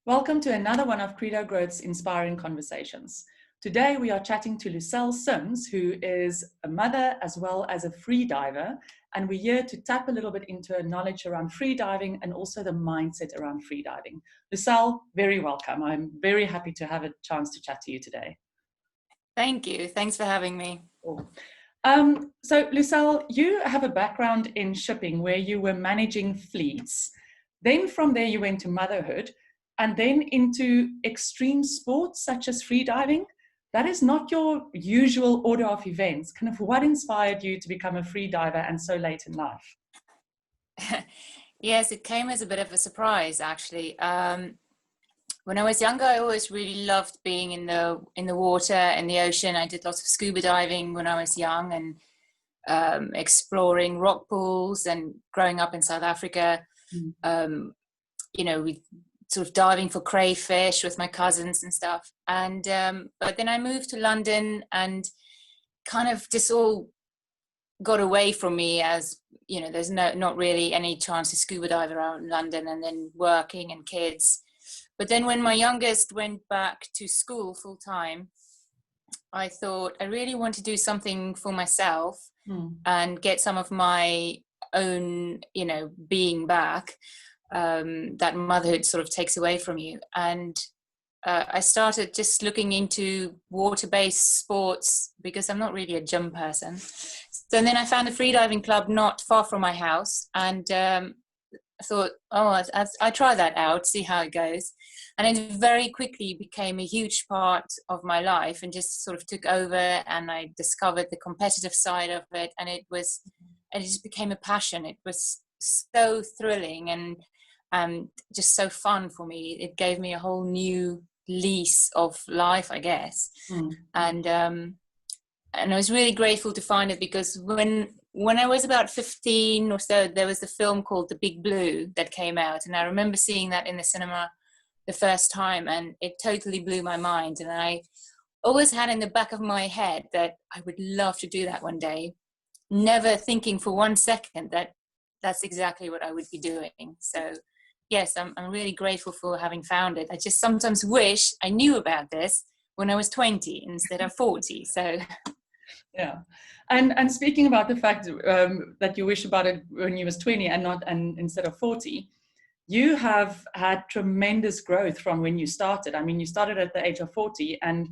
Welcome to another one of Credo Growth's Inspiring Conversations. Today we are chatting to Lucelle Simms, who is a mother as well as a free diver, and we're here to tap a little bit into her knowledge around free diving and also the mindset around free diving. Lucelle, very welcome. I'm very happy to have a chance to chat to you today. Thank you. Thanks for having me. Cool. So Lucelle, you have a background in shipping where you were managing fleets. Then from there you went to motherhood, and then into extreme sports such as free diving. That is not your usual order of events. Kind of what inspired you to become a free diver and so late in life? Yes, it came as a bit of a surprise, actually. When I was younger, I always really loved being in the water, in the ocean. I did lots of scuba diving when I was young, and exploring rock pools, and growing up in South Africa. We sort of diving for crayfish with my cousins and stuff. And but then I moved to London, and kind of just all got away from me, as you know, there's not really any chance to scuba dive around London, and then working and kids. But then when my youngest went back to school full time, I thought I really want to do something for myself and get some of my own, being back. That motherhood sort of takes away from you. And I started just looking into water-based sports because I'm not really a gym person. So then I found a freediving club not far from my house, and I thought, I try that out, see how it goes. And it very quickly became a huge part of my life and just sort of took over, and I discovered the competitive side of it, and it just became a passion. It was so thrilling and just so fun for me. It gave me a whole new lease of life, I guess. And I was really grateful to find it, because when I was about 15 or so, there was a film called The Big Blue that came out, and I remember seeing that in the cinema the first time, and it totally blew my mind. And I always had in the back of my head that I would love to do that one day, never thinking for 1 second that that's exactly what I would be doing. So yes, I'm really grateful for having found it. I just sometimes wish I knew about this when I was 20 instead of 40. So yeah. And speaking about the fact that you wish about it when you was 20 and instead of 40, you have had tremendous growth from when you started. I mean, you started at the age of 40, and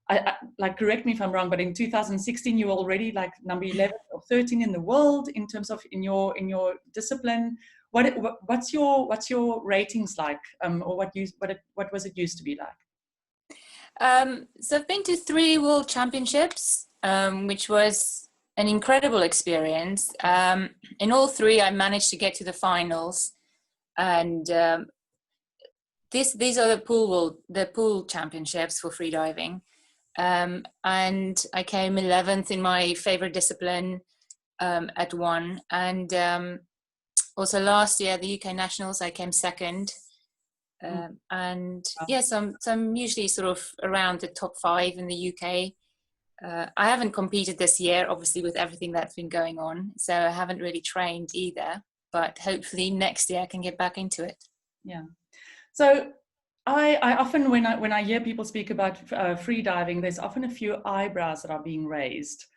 I like, correct me if I'm wrong, but in 2016 you were already like number 11 or 13 in the world in terms of in your discipline. What's your ratings like, or what was it used to be like? So I've been to 3 world championships, which was an incredible experience. In all 3, I managed to get to the finals, and these are the pool championships for freediving. And I came 11th in my favorite discipline at one. And also last year, the UK Nationals, I came 2nd. And yes, so I'm usually sort of around the top 5 in the UK. I haven't competed this year, obviously, with everything that's been going on. So I haven't really trained either, but hopefully next year I can get back into it. Yeah. So I often, when I hear people speak about free diving, there's often a few eyebrows that are being raised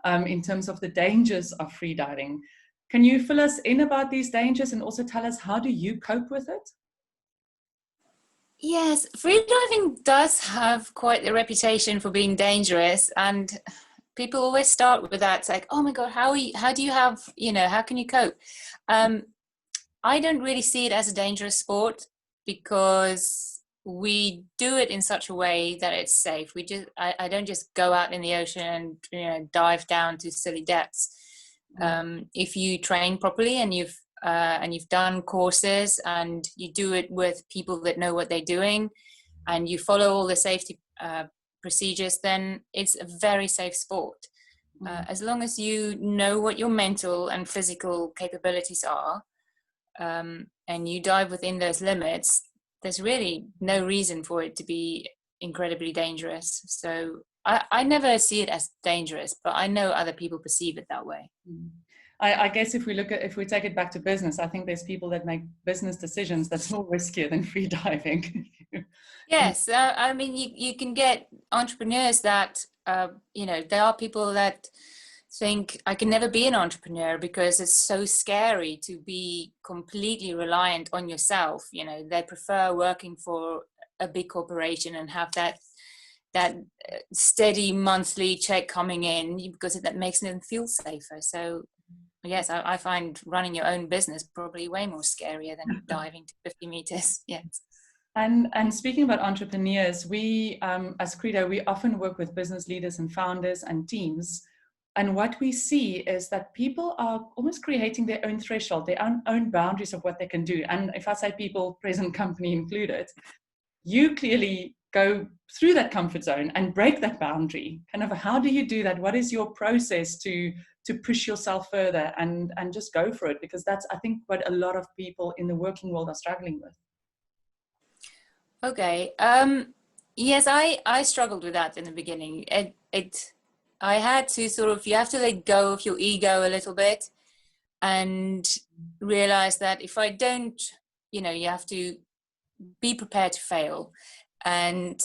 in terms of the dangers of free diving. Can you fill us in about these dangers and also tell us, how do you cope with it? Yes, freediving does have quite a reputation for being dangerous, and people always start with that. It's like, oh my God, how do you have, how can you cope? I don't really see it as a dangerous sport, because we do it in such a way that it's safe. I don't just go out in the ocean and dive down to silly depths. If you train properly and you've done courses and you do it with people that know what they're doing, and you follow all the safety procedures, then it's a very safe sport. As long as you know what your mental and physical capabilities are, and you dive within those limits, there's really no reason for it to be incredibly dangerous. So I never see it as dangerous, but I know other people perceive it that way. I guess if we take it back to business, I think there's people that make business decisions that's more riskier than free diving. Yes, I mean, you can get entrepreneurs that, there are people that think I can never be an entrepreneur because it's so scary to be completely reliant on yourself. They prefer working for a big corporation and have that steady monthly check coming in because that makes them feel safer. So yes, I find running your own business probably way more scarier than diving to 50 meters. Yes. And speaking about entrepreneurs, we as Credo, we often work with business leaders and founders and teams. And what we see is that people are almost creating their own threshold, their own boundaries of what they can do. And if I say people, present company included, you clearly go through that comfort zone and break that boundary. Kind of, how do you do that? What is your process to push yourself further and just go for it? Because that's, I think, what a lot of people in the working world are struggling with. Okay. Yes, I struggled with that in the beginning. I had to you have to let go of your ego a little bit and realize that if I don't, you have to be prepared to fail. And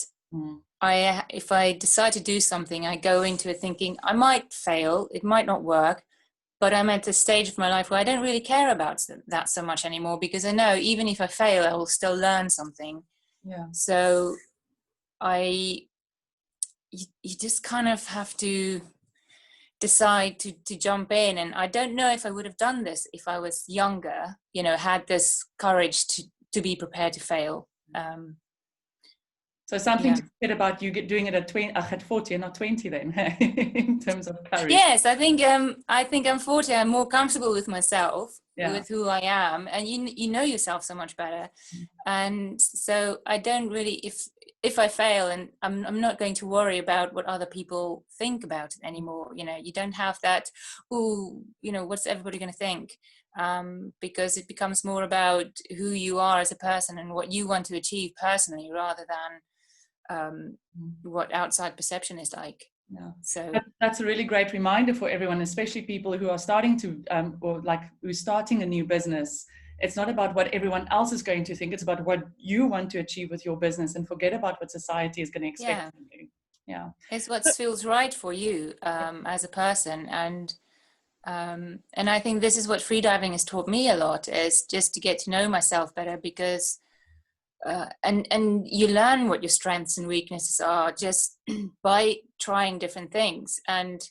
if I decide to do something, I go into it thinking I might fail, it might not work, but I'm at the stage of my life where I don't really care about that so much anymore, because I know even if I fail, I will still learn something. Yeah. So you just kind of have to decide to jump in. And I don't know if I would have done this if I was younger, had this courage to be prepared to fail. So something to get about you doing it at 40 and not 20 then, in terms of courage. Yes, I think I'm 40. I'm more comfortable with myself, with who I am, and you know yourself so much better. And so I don't really, if I fail, and I'm not going to worry about what other people think about it anymore. You don't have that, what's everybody going to think? Because it becomes more about who you are as a person and what you want to achieve personally, rather than what outside perception is like. Yeah. So that's a really great reminder for everyone, especially people who are starting to who's starting a new business. It's not about what everyone else is going to think, it's about what you want to achieve with your business, and forget about what society is going to expect from you. Yeah, it's what feels right for you as a person. And I think this is what freediving has taught me a lot, is just to get to know myself better, because and you learn what your strengths and weaknesses are just by trying different things. And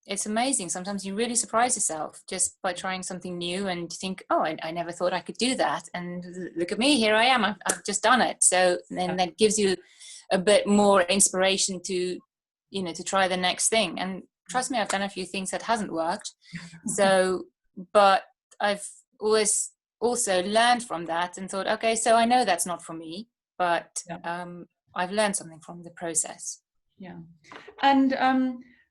it's amazing. Sometimes you really surprise yourself just by trying something new, and you think, oh, I never thought I could do that. And look at me, here I am. I've just done it. So then that gives you a bit more inspiration to try the next thing. And trust me, I've done a few things that hasn't worked. So, but I've always also learned from that and thought, okay, so I know that's not for me, but I've learned something from the process. Yeah. And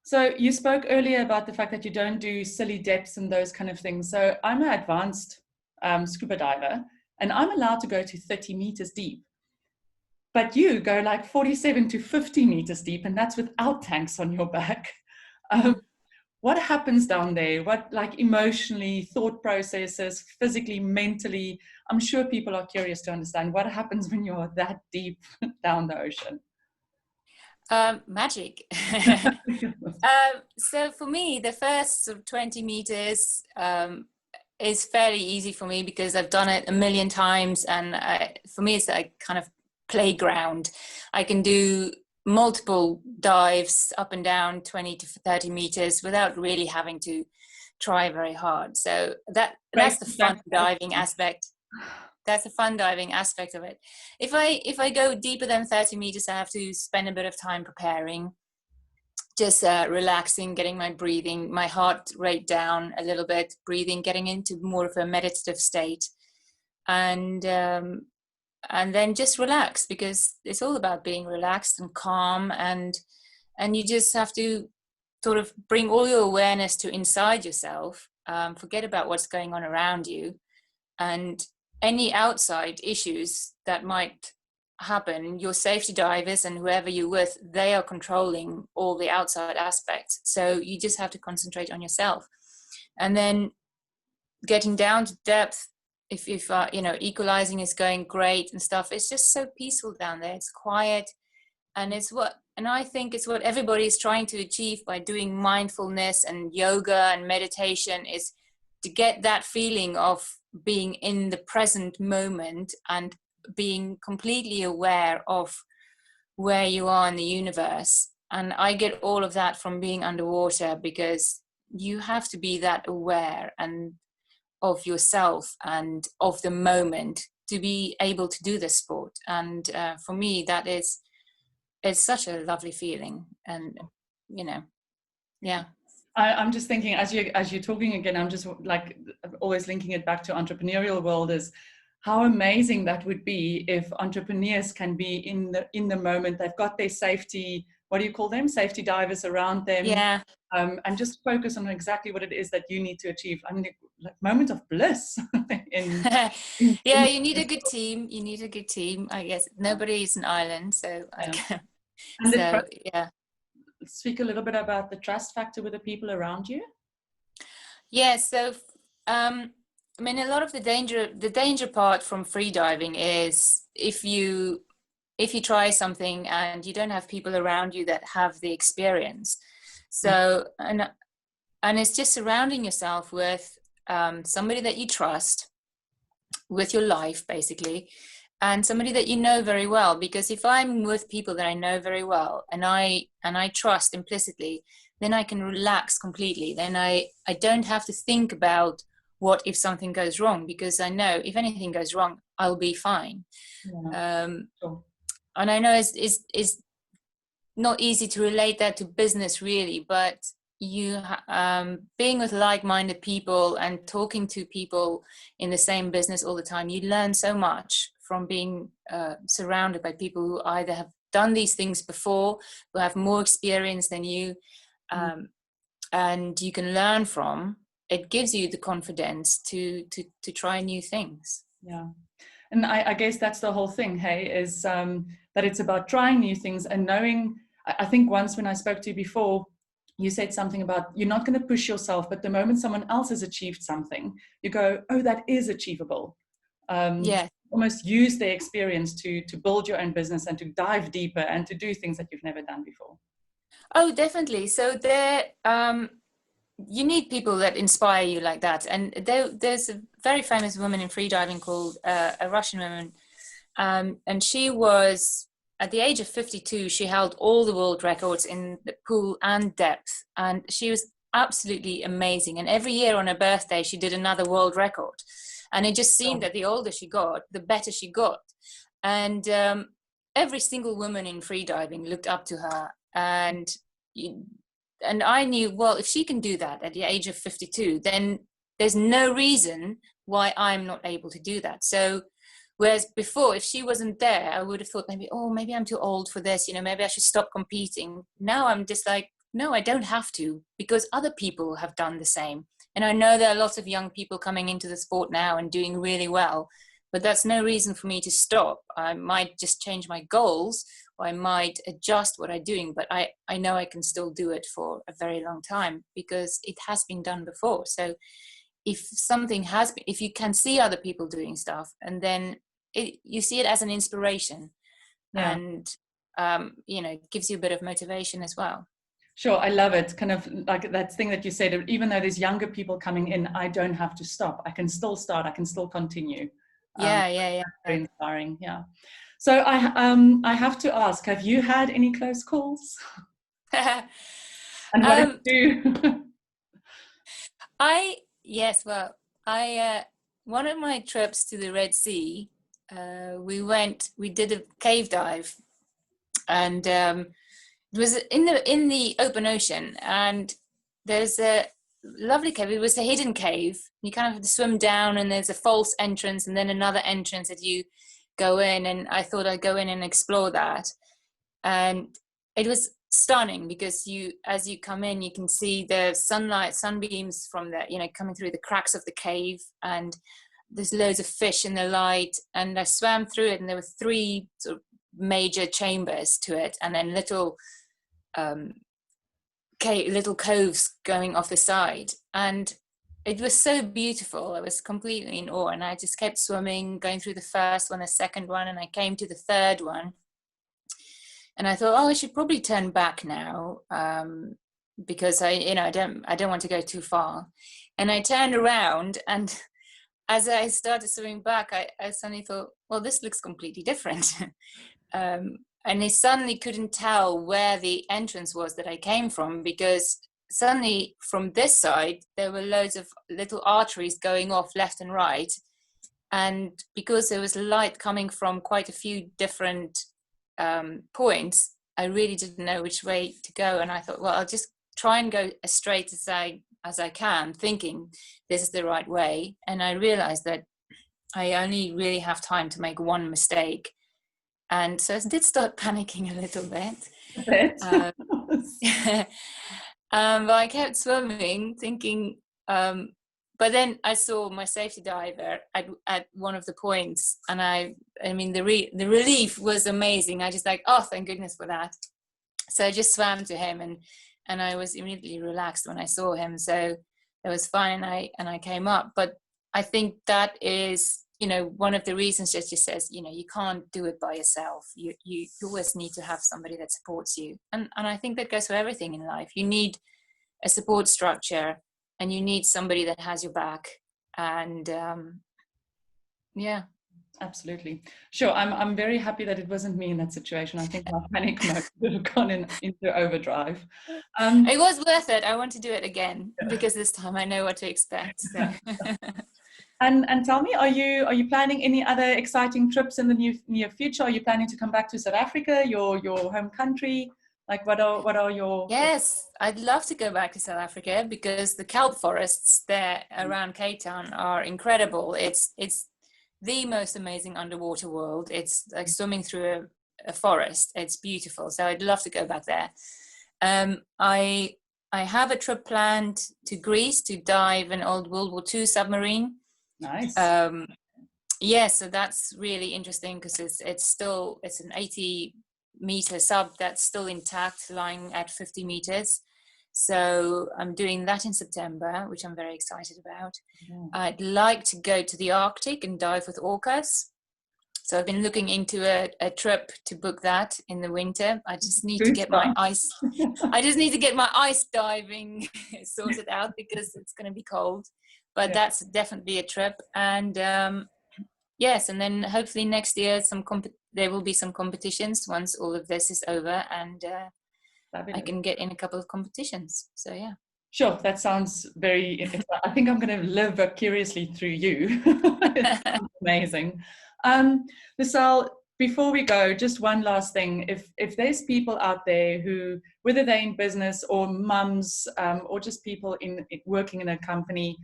so you spoke earlier about the fact that you don't do silly depths and those kind of things. So I'm an advanced scuba diver, and I'm allowed to go to 30 meters deep. But you go like 47 to 50 meters deep, and that's without tanks on your back. What happens down there? What, like, emotionally, thought processes, physically, mentally? I'm sure people are curious to understand what happens when you're that deep down the ocean. Magic. So for me, the first sort of 20 meters is fairly easy for me because I've done it a million times, and for me it's a kind of playground. I can do multiple dives up and down 20 to 30 meters without really having to try very hard. So that's the fun diving aspect. That's a fun diving aspect of it. If I go deeper than 30 meters, I have to spend a bit of time preparing, just relaxing, getting my heart rate down a little bit, breathing, getting into more of a meditative state, and then just relax, because it's all about being relaxed and calm, and you just have to sort of bring all your awareness to inside yourself, forget about what's going on around you, and any outside issues that might happen, your safety divers and whoever you're with, they are controlling all the outside aspects. So you just have to concentrate on yourself. And then getting down to depth if equalizing is going great and stuff, it's just so peaceful down there. It's quiet, and I think it's what everybody is trying to achieve by doing mindfulness and yoga and meditation, is to get that feeling of being in the present moment and being completely aware of where you are in the universe. And I get all of that from being underwater, because you have to be that aware and of yourself and of the moment to be able to do this sport. And for me, it's such a lovely feeling. And yeah. I'm just thinking, as you're talking again, I'm just like always linking it back to entrepreneurial world, is how amazing that would be if entrepreneurs can be in the moment. They've got their safety, what do you call them? Safety divers around them. Yeah. And just focus on exactly what it is that you need to achieve. I mean, like moment of bliss. Yeah, you need a good team. You need a good team. I guess nobody is an island, so yeah. Speak a little bit about the trust factor with the people around you. Yeah, so I mean, a lot of the danger part from freediving is if you try something and you don't have people around you that have the experience. So and it's just surrounding yourself with somebody that you trust with your life, basically, and somebody that you know very well. Because if I'm with people that I know very well and I trust implicitly, then I can relax completely. Then I don't have to think about what if something goes wrong, because I know if anything goes wrong, I'll be fine. Yeah. Sure. And I know it's not easy to relate that to business, really, but you being with like-minded people and talking to people in the same business all the time, you learn so much from being surrounded by people who either have done these things before, who have more experience than you, and you can learn from. It gives you the confidence to try new things. Yeah. And I guess that's the whole thing, hey, is that it's about trying new things and knowing. I think once when I spoke to you before, you said something about you're not going to push yourself, but the moment someone else has achieved something, you go, oh, that is achievable. Yeah. Almost use their experience to build your own business and to dive deeper and to do things that you've never done before. Oh, definitely. So there, you need people that inspire you like that. And there's a very famous woman in freediving called a Russian woman, and she was, at the age of 52, she held all the world records in the pool and depth, and she was absolutely amazing. And every year on her birthday, she did another world record, and it just seemed that the older she got, the better she got. And every single woman in freediving looked up to her, and I knew, well, if she can do that at the age of 52, then there's no reason why I'm not able to do that. So whereas before, if she wasn't there, I would have thought maybe I'm too old for this, maybe I should stop competing. Now I'm just like, no, I don't have to, because other people have done the same. And I know there are lots of young people coming into the sport now and doing really well, but that's no reason for me to stop. I might just change my goals, or I might adjust what I'm doing, but I know I can still do it for a very long time because it has been done before. So if you can see other people doing stuff, and then you see it as an inspiration, yeah. And it gives you a bit of motivation as well. Sure, I love it. Kind of like that thing that you said, even though there's younger people coming in, I don't have to stop. I can still start, I can still continue. Yeah. Very inspiring, yeah. So I have to ask, have you had any close calls? And what did you do? Yes, well, one of my trips to the Red Sea, we did a cave dive, and it was in the open ocean, and there's a lovely cave. It was a hidden cave. You kind of have to swim down, and there's a false entrance and then another entrance that you go in, and I thought I'd go in and explore that. And it was stunning because as you come in, you can see the sunbeams from coming through the cracks of the cave, and there's loads of fish in the light. And I swam through it, and there were 3 sort of major chambers to it, and then little coves going off the side. And it was so beautiful. I was completely in awe, and I just kept swimming, going through the first one, the second one, and I came to the third one, and I thought, oh, I should probably turn back now, because I don't want to go too far. And I turned around, and as I started swimming back, I suddenly thought, well, this looks completely different. And I suddenly couldn't tell where the entrance was that I came from, because suddenly from this side there were loads of little arteries going off left and right, and because there was light coming from quite a few different points, I really didn't know which way to go. And I thought, well, I'll just try and go as straight as I can, thinking this is the right way. And I realized that I only really have time to make one mistake. And so I did start panicking a little bit. But I kept swimming, thinking, but then I saw my safety diver at one of the points, and I mean, the relief was amazing. I just like, oh, thank goodness for that. So I just swam to him, and I was immediately relaxed when I saw him. So it was fine, and I came up. But I think that is, one of the reasons that she says, you can't do it by yourself. You always need to have somebody that supports you. And I think that goes for everything in life. You need a support structure, and you need somebody that has your back. And yeah. Absolutely. Sure. I'm very happy that it wasn't me in that situation. I think my panic mode would have gone into overdrive. It was worth it. I want to do it again, because this time I know what to expect. So. And tell me, are you planning any other exciting trips in the near future? Are you planning to come back to South Africa, your home country? Like, what are your... Yes, I'd love to go back to South Africa, because the kelp forests there around Cape Town are incredible. It's the most amazing underwater world. It's like swimming through a forest. It's beautiful. So I'd love to go back there. I have a trip planned to Greece to dive an old World War II submarine. Nice. Yeah, so that's really interesting, because it's an 80-meter sub that's still intact, lying at 50 meters. So I'm doing that in September, which I'm very excited about. Yeah. I'd like to go to the Arctic and dive with orcas. So I've been looking into a trip to book that in the winter. I just need to get my ice. I just need to get my ice diving sorted out, because it's going to be cold. But yeah, that's definitely a trip. And yes, and then hopefully next year there will be some competitions once all of this is over, and I can get in a couple of competitions. So yeah. Sure, that sounds very... I think I'm going to live vicariously through you. It's amazing. Lucelle, before we go, just one last thing. If there's people out there who, whether they're in business or mums, or just people working in a company,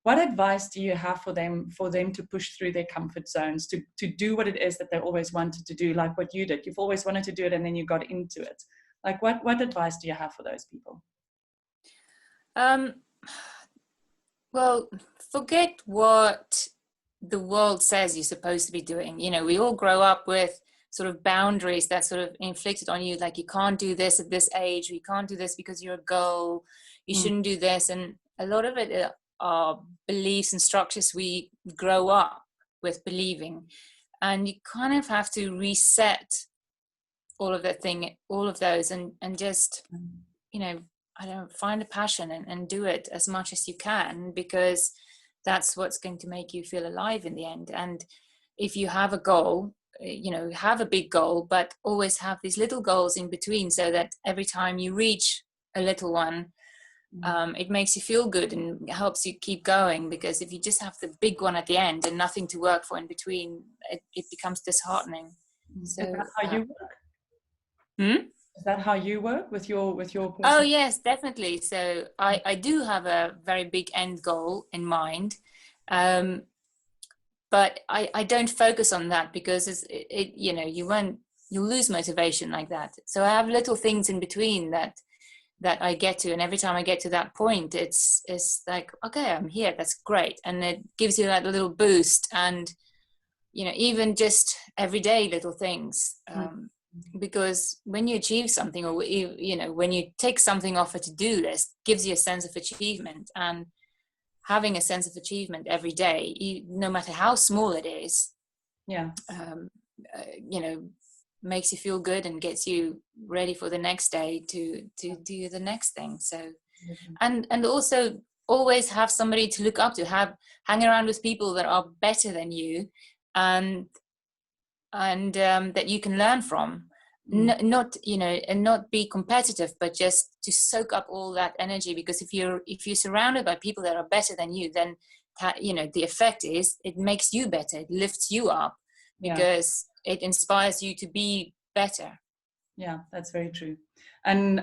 what advice do you have for them to push through their comfort zones, to do what it is that they always wanted to do, like what you did? You've always wanted to do it, and then you got into it. Like, what advice do you have for those people? Well, forget what the world says you're supposed to be doing. We all grow up with sort of boundaries that sort of inflicted on you, like you can't do this at this age, or you can't do this because you're a girl, you shouldn't do this. And a lot of it are beliefs and structures we grow up with believing, and you kind of have to reset all of those, and just find a passion and do it as much as you can, because that's what's going to make you feel alive in the end. And if you have a goal, have a big goal, but always have these little goals in between, so that every time you reach a little one, it makes you feel good and helps you keep going. Because if you just have the big one at the end and nothing to work for in between, it becomes disheartening. So, is that how you work? Is that how you work with your person? Oh yes, definitely. So I do have a very big end goal in mind, but I don't focus on that, because you'll lose motivation like that. So I have little things in between that I get to, and every time I get to that point, it's like, okay, I'm here, that's great, and it gives you that little boost. And even just everyday little things, because when you achieve something, or when you take something off a to-do list, gives you a sense of achievement. And having a sense of achievement every day, no matter how small it is, Yeah. You know, makes you feel good and gets you ready for the next day to do the next thing. So, and also always have somebody to look up to, hang around with people that are better than you, and that you can learn from. Not, you know, and not be competitive, but just to soak up all that energy, because if you're surrounded by people that are better than you, then you know, the effect is it makes you better, it lifts you up, because it inspires you to be better. Yeah, that's very true. And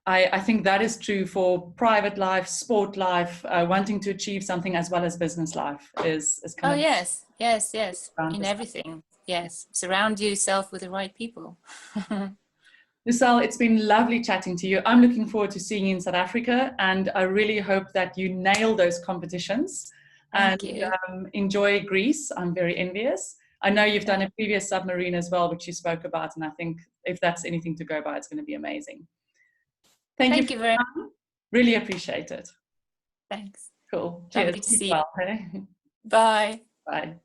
I think that is true for private life, sport life, wanting to achieve something, as well as business life is kind of. Yes, in everything. Yes, surround yourself with the right people. Lucelle, it's been lovely chatting to you. I'm looking forward to seeing you in South Africa, and I really hope that you nail those competitions. Thank and you. Enjoy Greece. I'm very envious. I know you've done a previous submarine as well, which you spoke about, and I think if that's anything to go by, it's going to be amazing. Thank you very much. Really appreciate it. Thanks. Cool. Cheers. Lovely to see you. Well, hey? Bye. Bye.